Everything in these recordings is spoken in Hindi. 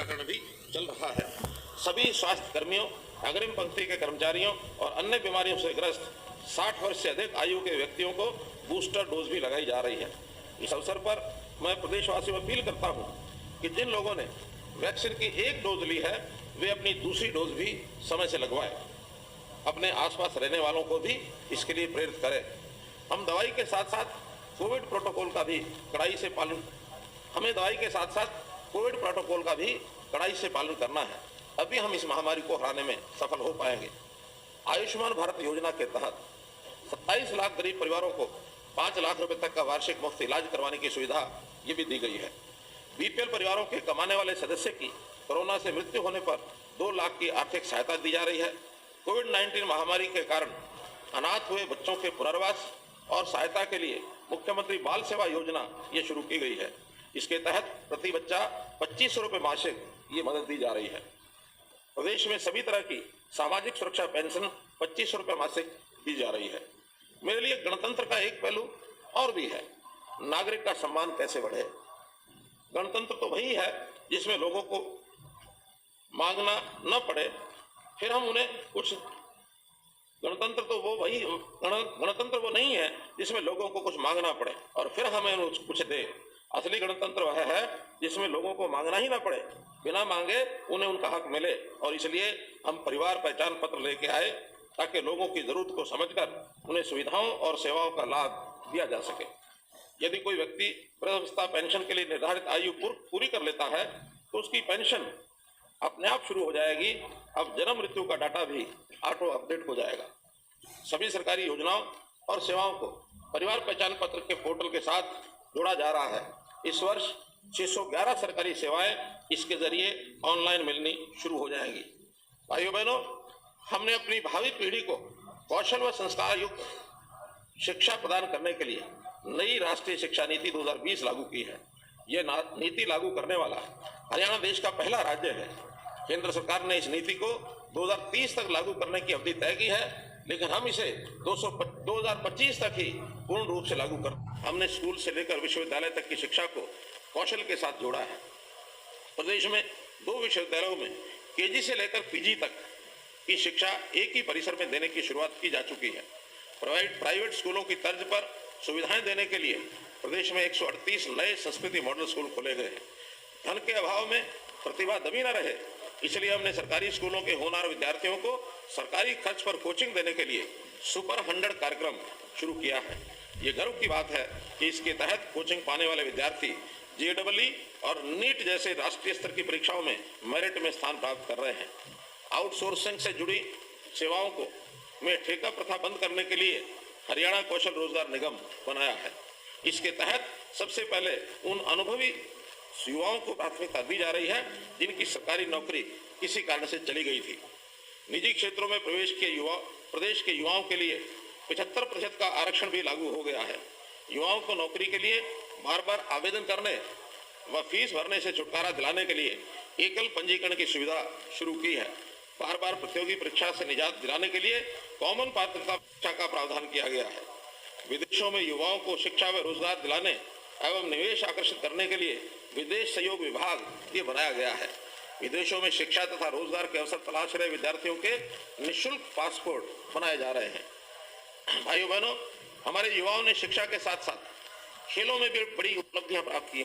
टीकाकरण भी चल रहा है। सभी स्वास्थ्य कर्मियों, अग्रिम पंक्ति के कर्मचारियों और अन्य बीमारियों से ग्रस्त 60 वर्ष से अधिक आयु के व्यक्तियों को बूस्टर डोज भी लगाई जा रही है। इस अवसर पर मैं प्रदेशवासियों को अपील करता हूं कि जिन लोगों ने वैक्सीन की एक डोज ली है वे अपनी दूसरी डोज भी समय से लगवाएं। अपने आसपास रहने वालों को भी इसके लिए प्रेरित करें। हम दवाई के साथ साथ कोविड प्रोटोकॉल का भी कड़ाई से पालन करना है, तभी हम इस महामारी को हराने में सफल हो पाएंगे। आयुष्मान भारत योजना के तहत 27 लाख गरीब परिवारों को 5 लाख रुपए तक का वार्षिक मुफ्त इलाज करवाने की सुविधा ये भी दी गई है। बीपीएल परिवारों के कमाने वाले सदस्य की कोरोना से मृत्यु होने पर 2 लाख की आर्थिक सहायता दी जा रही है। कोविड-19 महामारी के कारण अनाथ हुए बच्चों के पुनर्वास और सहायता के लिए मुख्यमंत्री बाल सेवा योजना ये शुरू की गई है। इसके तहत प्रति बच्चा 2500 रुपए मासिक ये मदद दी जा रही है। प्रदेश में सभी तरह की सामाजिक सुरक्षा पेंशन 2500 रुपए मासिक दी जा रही है। मेरे लिए गणतंत्र का एक पहलू और भी है, नागरिक का सम्मान कैसे बढ़े। गणतंत्र तो वही है जिसमें लोगों को मांगना न पड़े, फिर हम उन्हें कुछ गणतंत्र वो नहीं है जिसमें लोगों को कुछ मांगना पड़े और फिर हमें कुछ दे। असली गणतंत्र वह है जिसमें लोगों को मांगना ही ना पड़े, बिना मांगे उन्हें उनका हक मिले। और इसलिए हम परिवार पहचान पत्र लेके आए ताकि लोगों की जरूरत को समझकर उन्हें सुविधाओं और सेवाओं का लाभ दिया जा सके। यदि कोई व्यक्ति वृद्धावस्था पेंशन के लिए निर्धारित आयु पूरी कर लेता है तो उसकी पेंशन अपने आप शुरू हो जाएगी। अब जन्म मृत्यु का डाटा भी ऑटो अपडेट हो जाएगा। सभी सरकारी योजनाओं और सेवाओं को परिवार पहचान पत्र के पोर्टल के साथ जोड़ा जा रहा है। इस वर्ष 611 सरकारी सेवाएं इसके जरिए ऑनलाइन मिलनी शुरू हो जाएंगी। भाइयों बहनों, हमने अपनी भावी पीढ़ी को कौशल व संस्कार युक्त शिक्षा प्रदान करने के लिए नई राष्ट्रीय शिक्षा नीति 2020 लागू की है। ये नीति लागू करने वाला हरियाणा देश का पहला राज्य है। केंद्र सरकार ने इस नीति को 2030 तक लागू करने की अवधि तय की है, लेकिन हम इसे 2025 तक ही पूर्ण रूप से लागू कर। हमने स्कूल से लेकर विश्वविद्यालय तक की शिक्षा को कौशल के साथ जोड़ा है। प्रदेश में 2 विश्वविद्यालयों में केजी से लेकर पीजी तक की शिक्षा एक ही परिसर में देने की शुरुआत की जा चुकी है। प्राइवेट स्कूलों की तर्ज पर सुविधाएं देने के लिए प्रदेश में 138 नए संस्कृति मॉडल स्कूल खोले गए हैं। धन के अभाव में प्रतिभा दबी न रहे, इसलिए हमने सरकारी स्कूलों के होनहार विद्यार्थियों को सरकारी खर्च पर कोचिंग देने के लिए सुपर 100 कार्यक्रम शुरू किया है। ये गर्व की बात है कि इसके तहत कोचिंग पाने वाले विद्यार्थी जेईई और नीट जैसे राष्ट्रीय स्तर की परीक्षाओं में मेरिट में स्थान प्राप्त कर रहे हैं। आउटसोर्सिंग से जुड़ी सेवाओं को में ठेका प्रथा बंद करने के लिए हरियाणा कौशल रोजगार निगम बनाया है। इसके तहत सबसे पहले उन अनुभवी युवाओं को प्राथमिकता दी जा रही है जिनकी सरकारी नौकरी किसी कारण से चली गई थी। निजी क्षेत्रों में प्रदेश के युवाओं के लिए 75% का आरक्षण भी लागू हो गया है। युवाओं को नौकरी के लिए बार-बार आवेदन करने व फीस भरने से छुटकारा दिलाने के लिए एकल पंजीकरण की सुविधा शुरू की है। बार-बार प्रतियोगी परीक्षा से निजात दिलाने के लिए कॉमन पात्रता परीक्षा का प्रावधान किया गया है। विदेशों में युवाओं को शिक्षा व रोजगार दिलाने एवं निवेश आकर्षित करने के लिए विदेश सहयोग विभाग ये बनाया गया है। विदेशों में शिक्षा तथा रोजगार के अवसर तलाश रहे विद्यार्थियों के निःशुल्क पासपोर्ट बनाए जा रहे हैं। भाइयों बहनों, हमारे युवाओं ने शिक्षा के साथ साथ खेलों में भी बड़ी उपलब्धियां प्राप्त की।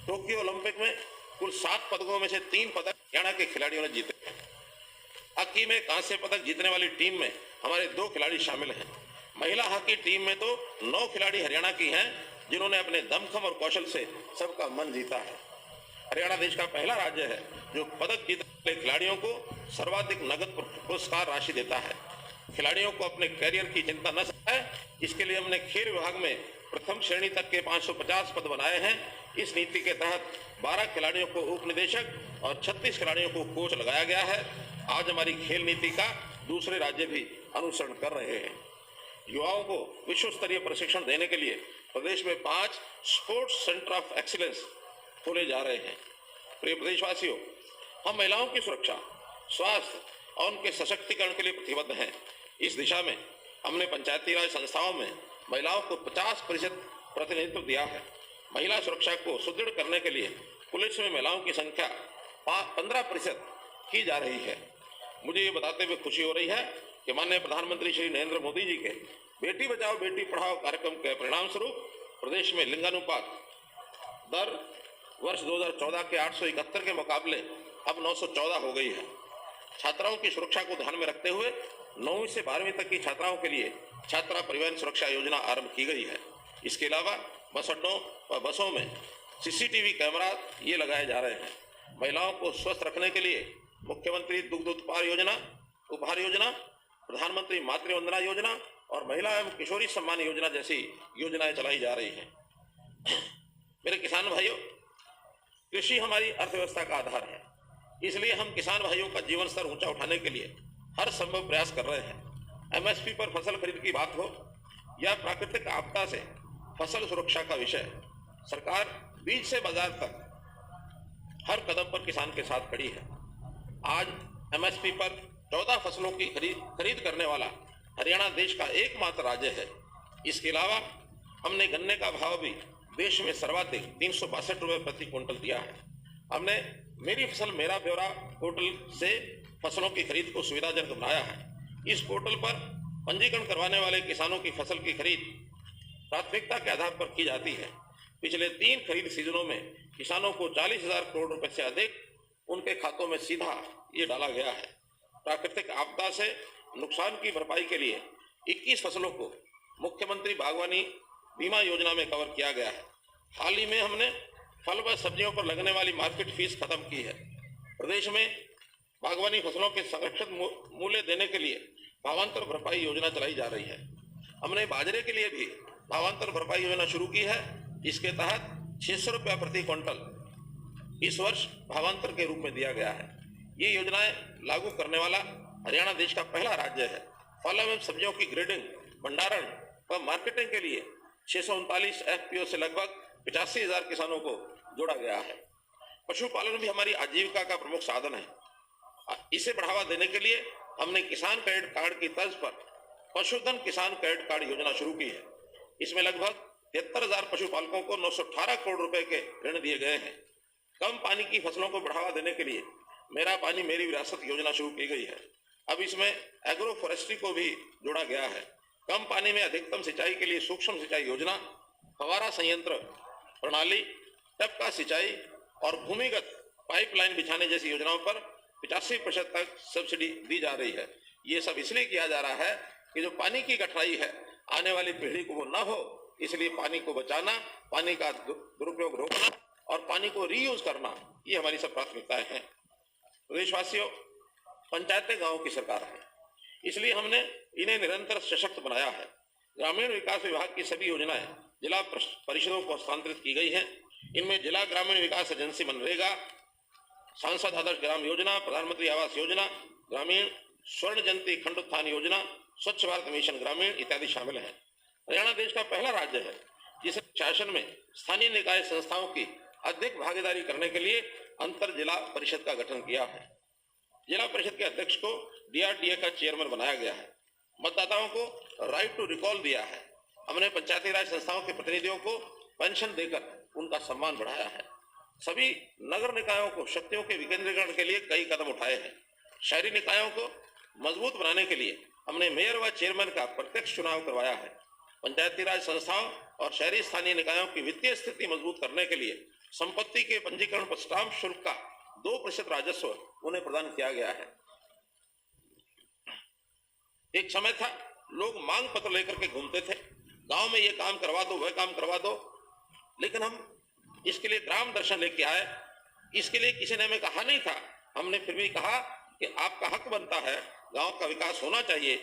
टोक्यो ओलंपिक में कुल 7 पदकों में से 3 पदक हरियाणा के खिलाड़ियों ने जीते हैं। हॉकी में कांस्य पदक जीतने वाली टीम में हमारे 2 खिलाड़ी शामिल हैं। महिला हॉकी टीम में तो 9 खिलाड़ी हरियाणा की हैं जिन्होंने अपने दमखम और कौशल से सबका मन जीता है। हरियाणा देश का पहला राज्य है जो पदक जीतने वाले खिलाड़ियों को सर्वाधिक नगद पुरस्कार राशि देता है। खिलाड़ियों को अपने करियर की चिंता न सताए, इसके लिए हमने खेल विभाग में प्रथम श्रेणी तक के 550 पद बनाए हैं। इस नीति के तहत 12 खिलाड़ियों को उप निदेशक और 36 खिलाड़ियों को कोच लगाया गया है। आज हमारी खेल नीति का दूसरे राज्य भी अनुसरण कर रहे हैं। युवाओं को विश्व स्तरीय प्रशिक्षण देने के लिए प्रदेश में 5 स्पोर्ट्स सेंटर ऑफ एक्सीलेंस खोले जा रहे हैं। प्रिय प्रदेशवासियों, हम महिलाओं की सुरक्षा, स्वास्थ्य और उनके सशक्तिकरण के लिए प्रतिबद्ध हैं। इस दिशा में हमने पंचायती राज संस्थाओं में महिलाओं को 50% प्रतिनिधित्व दिया है। महिला सुरक्षा को सुदृढ़ करने के लिए पुलिस में महिलाओं की संख्या 15% की जा रही है। मुझे ये बताते हुए खुशी हो रही है कि माननीय प्रधानमंत्री श्री नरेंद्र मोदी जी के बेटी बचाओ बेटी पढ़ाओ कार्यक्रम के परिणाम स्वरूप प्रदेश में लिंगानुपात दर वर्ष 2014 के 871 के मुकाबले अब 914 हो गई है। छात्राओं की सुरक्षा को ध्यान में रखते हुए 9वीं से 12वीं तक की छात्राओं के लिए छात्रा परिवहन सुरक्षा योजना आरंभ की गई है। इसके अलावा बस अड्डों व बसों में सीसीटीवी कैमरा ये लगाए जा रहे हैं। महिलाओं को स्वस्थ रखने के लिए मुख्यमंत्री दुग्ध उपहार योजना, प्रधानमंत्री मातृ वंदना योजना और महिला एवं किशोरी सम्मान योजना जैसी योजनाएं चलाई जा रही हैं। मेरे किसान भाइयों, कृषि हमारी अर्थव्यवस्था का आधार है, इसलिए हम किसान भाइयों का जीवन स्तर ऊंचा उठाने के लिए हर संभव प्रयास कर रहे हैं। एमएसपी पर फसल खरीद की बात हो या प्राकृतिक आपदा से फसल सुरक्षा का विषय, सरकार बीज से बाजार तक हर कदम पर किसान के साथ खड़ी है। आज एमएसपी पर 14 फसलों की खरीद करने वाला हरियाणा देश का एकमात्र राज्य है। इसके अलावा हमने गन्ने का भाव भी देश में सर्वाधिक 362 रुपये प्रति क्विंटल दिया है। हमने मेरी फसल मेरा ब्यौरा पोर्टल से फसलों की खरीद को सुविधाजनक बनाया है। इस पोर्टल पर पंजीकरण करवाने वाले किसानों की फसल की खरीद प्राथमिकता के आधार पर की जाती है। पिछले 3 खरीद सीजनों में किसानों को 40,000 करोड़ रुपए से अधिक उनके खातों में सीधा ये डाला गया है। प्राकृतिक आपदा से नुकसान की भरपाई के लिए 21 फसलों को मुख्यमंत्री बागवानी बीमा योजना में कवर किया गया है। हाल ही में हमने फल व सब्जियों पर लगने वाली मार्केट फीस खत्म की है। प्रदेश में बागवानी फसलों के संरक्षित मूल्य देने के लिए भावांतर भरपाई योजना चलाई जा रही है। हमने बाजरे के लिए भी भावांतर भरपाई योजना शुरू की है। इसके तहत 600 रुपया प्रति क्विंटल इस वर्ष भावांतर के रूप में दिया गया है। ये योजनाएं लागू करने वाला हरियाणा देश का पहला राज्य है। फल एवं सब्जियों की ग्रेडिंग, भंडारण व मार्केटिंग के लिए 639 एफपीओ से लगभग 85,000 किसानों को जोड़ा गया है। पशुपालन भी हमारी आजीविका का प्रमुख साधन है। इसे बढ़ावा देने के लिए हमने किसान क्रेडिट कार्ड की तर्ज पर पशुधन किसान क्रेडिट कार्ड योजना शुरू की है। इसमें लगभग 73,000 पशुपालकों को 918 करोड़ रुपए के ऋण दिए गए हैं। कम पानी की फसलों को बढ़ावा देने के लिए मेरा पानी मेरी विरासत योजना शुरू की गई है। अब इसमें एग्रो फॉरेस्ट्री को भी जोड़ा गया है। कम पानी में अधिकतम सिंचाई के लिए सूक्ष्म सिंचाई योजना, फवारा संयंत्र प्रणाली, टपका सिंचाई और भूमिगत पाइपलाइन बिछाने जैसी योजनाओं पर 85% तक सब्सिडी दी जा रही है। ये सब इसलिए किया जा रहा है कि जो पानी की कठिनाई है आने वाली पीढ़ी को वो न हो, इसलिए पानी को बचाना, पानी का दुरुपयोग रोकना और पानी को रीयूज करना, ये हमारी सब प्राथमिकताएं हैं। प्रदेशवासियों, पंचायतें गांव की सरकार है, इसलिए हमने इन्हें निरंतर सशक्त बनाया है। ग्रामीण विकास विभाग की सभी योजनाएं जिला परिषदों को हस्तांतरित की गई हैं। इनमें जिला ग्रामीण विकास एजेंसी मनरेगा, सांसद आदर्श ग्राम योजना, प्रधानमंत्री आवास योजना, ग्रामीण स्वर्ण जयंती खंड उत्थान योजना, स्वच्छ भारत मिशन ग्रामीण इत्यादि शामिल हैं। हरियाणा देश का पहला राज्य है जिसे शासन में स्थानीय निकाय संस्थाओं की अधिक भागीदारी करने के लिए अंतर जिला परिषद का गठन किया है। जिला परिषद के अध्यक्ष को डीआरटीए का चेयरमैन बनाया गया है। मतदाताओं को राइट टू रिकॉल दिया है। हमने पंचायती राज संस्थाओं के प्रतिनिधियों को पेंशन देकर उनका सम्मान बढ़ाया है। सभी नगर निकायों को शक्तियों के विकेंद्रीकरण के लिए कई कदम उठाए हैं। शहरी निकायों को मजबूत बनाने के लिए हमने मेयर व चेयरमैन का प्रत्यक्ष चुनाव करवाया है। पंचायती राज संस्थाओं और शहरी स्थानीय निकायों की वित्तीय स्थिति मजबूत करने के लिए संपत्ति के पंजीकरण पर स्टाम्प शुल्क का 2% राजस्व उन्हें प्रदान किया गया है। एक समय था लोग मांग पत्र लेकर के घूमते थे, गांव में ये काम करवा दो, वह काम करवा दो, लेकिन हम इसके लिए ग्राम दर्शन लेके आए। इसके लिए किसी ने हमें कहा नहीं था, हमने फिर भी कहा कि आपका हक बनता है, गांव का विकास होना चाहिए,